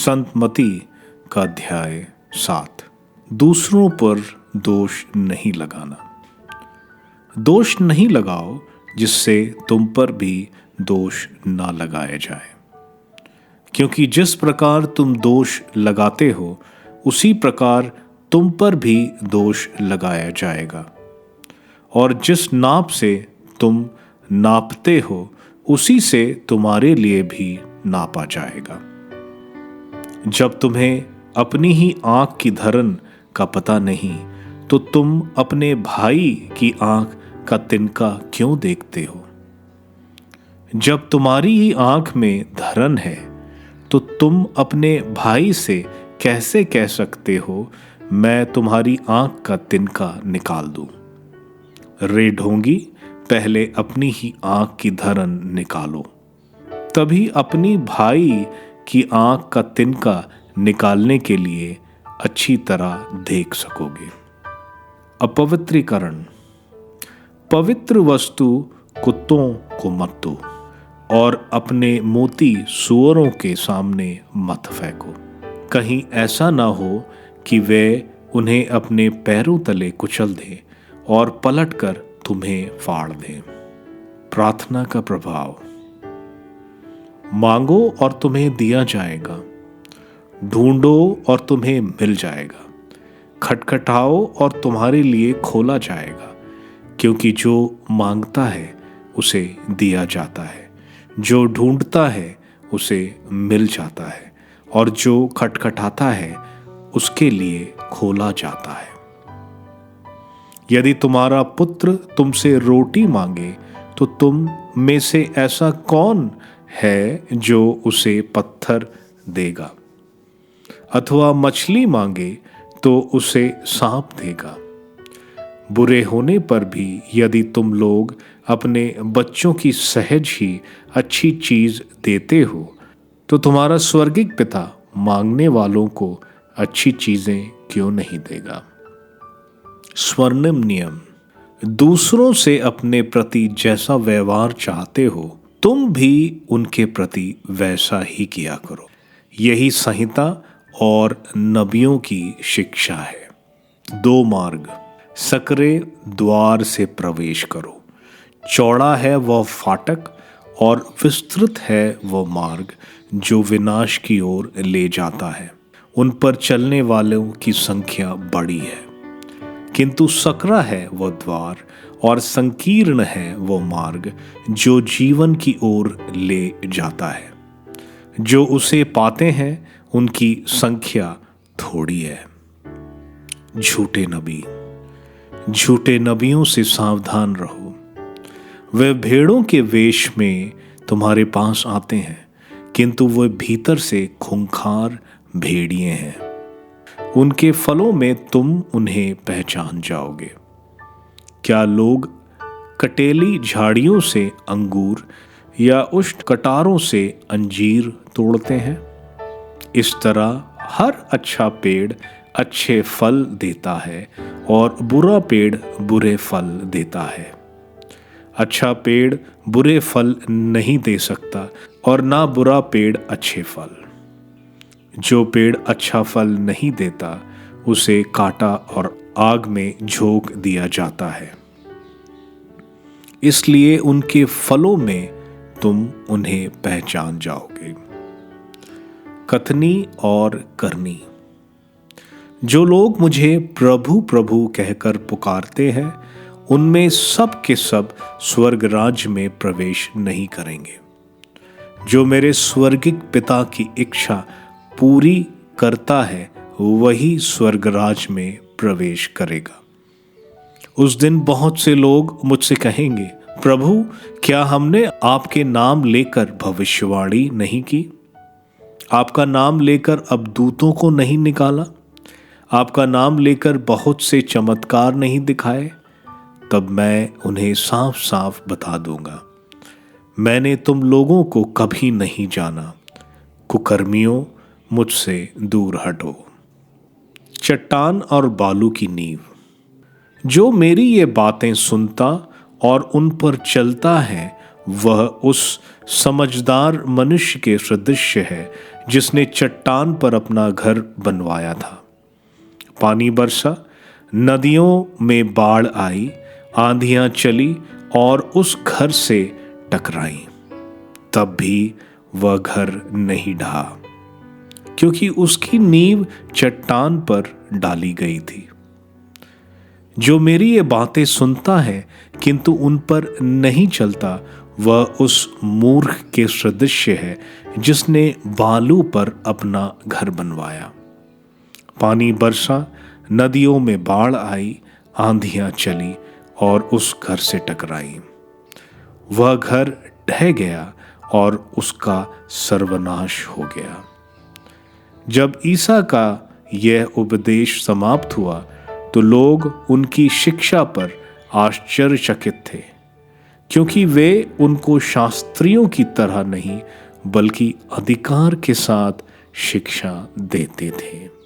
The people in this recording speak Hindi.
संत मती का अध्याय 7। दूसरों पर दोष नहीं लगाना। दोष नहीं लगाओ जिससे तुम पर भी दोष ना लगाया जाए, क्योंकि जिस प्रकार तुम दोष लगाते हो उसी प्रकार तुम पर भी दोष लगाया जाएगा, और जिस नाप से तुम नापते हो उसी से तुम्हारे लिए भी नापा जाएगा। जब तुम्हें अपनी ही आंख की धरन का पता नहीं तो तुम अपने भाई की आंख का तिनका क्यों देखते हो? जब तुम्हारी ही आंख में धरन है तो तुम अपने भाई से कैसे कह सकते हो मैं तुम्हारी आंख का तिनका निकाल दूं? रे ढोंगी, पहले अपनी ही आंख की धरन निकालो, तभी अपनी भाई की आंख का तिनका निकालने के लिए अच्छी तरह देख सकोगे। अपवित्रीकरण। पवित्र वस्तु कुत्तों को मत दो और अपने मोती सूअरों के सामने मत फेंको, कहीं ऐसा ना हो कि वे उन्हें अपने पैरों तले कुचल दें और पलटकर तुम्हें फाड़ दें। प्रार्थना का प्रभाव। मांगो और तुम्हें दिया जाएगा, ढूंढो और तुम्हें मिल जाएगा, खटखटाओ और तुम्हारे लिए खोला जाएगा, क्योंकि जो मांगता है उसे दिया जाता है, जो ढूंढता है उसे मिल जाता है, और जो खटखटाता है उसके लिए खोला जाता है। यदि तुम्हारा पुत्र तुमसे रोटी मांगे तो तुम में से ऐसा कौन है जो उसे पत्थर देगा? अथवा मछली मांगे तो उसे सांप देगा? बुरे होने पर भी यदि तुम लोग अपने बच्चों की सहज ही अच्छी चीज देते हो तो तुम्हारा स्वर्गिक पिता मांगने वालों को अच्छी चीजें क्यों नहीं देगा? स्वर्णिम नियम। दूसरों से अपने प्रति जैसा व्यवहार चाहते हो तुम भी उनके प्रति वैसा ही किया करो। यही संहिता और नबियों की शिक्षा है। 2 मार्ग। सकरे द्वार से प्रवेश करो, चौड़ा है वह फाटक और विस्तृत है वह मार्ग जो विनाश की ओर ले जाता है, उन पर चलने वालों की संख्या बड़ी है। किंतु सकरा है वह द्वार और संकीर्ण है वह मार्ग जो जीवन की ओर ले जाता है, जो उसे पाते हैं उनकी संख्या थोड़ी है। झूठे नबी। झूठे नबियों से सावधान रहो। वे भेड़ों के वेश में तुम्हारे पास आते हैं, किंतु वे भीतर से खूंखार भेड़िए हैं। उनके फलों में तुम उन्हें पहचान जाओगे। क्या लोग कटेली झाड़ियों से अंगूर या उष्ण कटारों से अंजीर तोड़ते हैं? इस तरह हर अच्छा पेड़ अच्छे फल देता है और बुरा पेड़ बुरे फल देता है। अच्छा पेड़ बुरे फल नहीं दे सकता और ना बुरा पेड़ अच्छे फल। जो पेड़ अच्छा फल नहीं देता उसे काटा और आग में झोंक दिया जाता है। इसलिए उनके फलों में तुम उन्हें पहचान जाओगे। कथनी और करनी। जो लोग मुझे प्रभु प्रभु कहकर पुकारते हैं उनमें सब के सब स्वर्ग राज्य में प्रवेश नहीं करेंगे। जो मेरे स्वर्गिक पिता की इच्छा पूरी करता है वही स्वर्ग राज्य में प्रवेश करेगा। उस दिन बहुत से लोग मुझसे कहेंगे, प्रभु, क्या हमने आपके नाम लेकर भविष्यवाणी नहीं की? आपका नाम लेकर अब दूतों को नहीं निकाला? आपका नाम लेकर बहुत से चमत्कार नहीं दिखाए? तब मैं उन्हें साफ साफ बता दूंगा, मैंने तुम लोगों को कभी नहीं जाना। कुकर्मियों, मुझसे दूर हटो। चट्टान और बालू की नींव। जो मेरी ये बातें सुनता और उन पर चलता है वह उस समझदार मनुष्य के सदृश है जिसने चट्टान पर अपना घर बनवाया था। पानी बरसा, नदियों में बाढ़ आई, आंधियां चली और उस घर से टकराई, तब भी वह घर नहीं ढहा, क्योंकि उसकी नींव चट्टान पर डाली गई थी। जो मेरी ये बातें सुनता है किंतु उन पर नहीं चलता, वह उस मूर्ख के सदृश है जिसने बालू पर अपना घर बनवाया। पानी बरसा, नदियों में बाढ़ आई, आंधियां चली और उस घर से टकराई। वह घर ढह गया और उसका सर्वनाश हो गया। जब ईसा का यह उपदेश समाप्त हुआ तो लोग उनकी शिक्षा पर आश्चर्यचकित थे, क्योंकि वे उनको शास्त्रियों की तरह नहीं बल्कि अधिकार के साथ शिक्षा देते थे।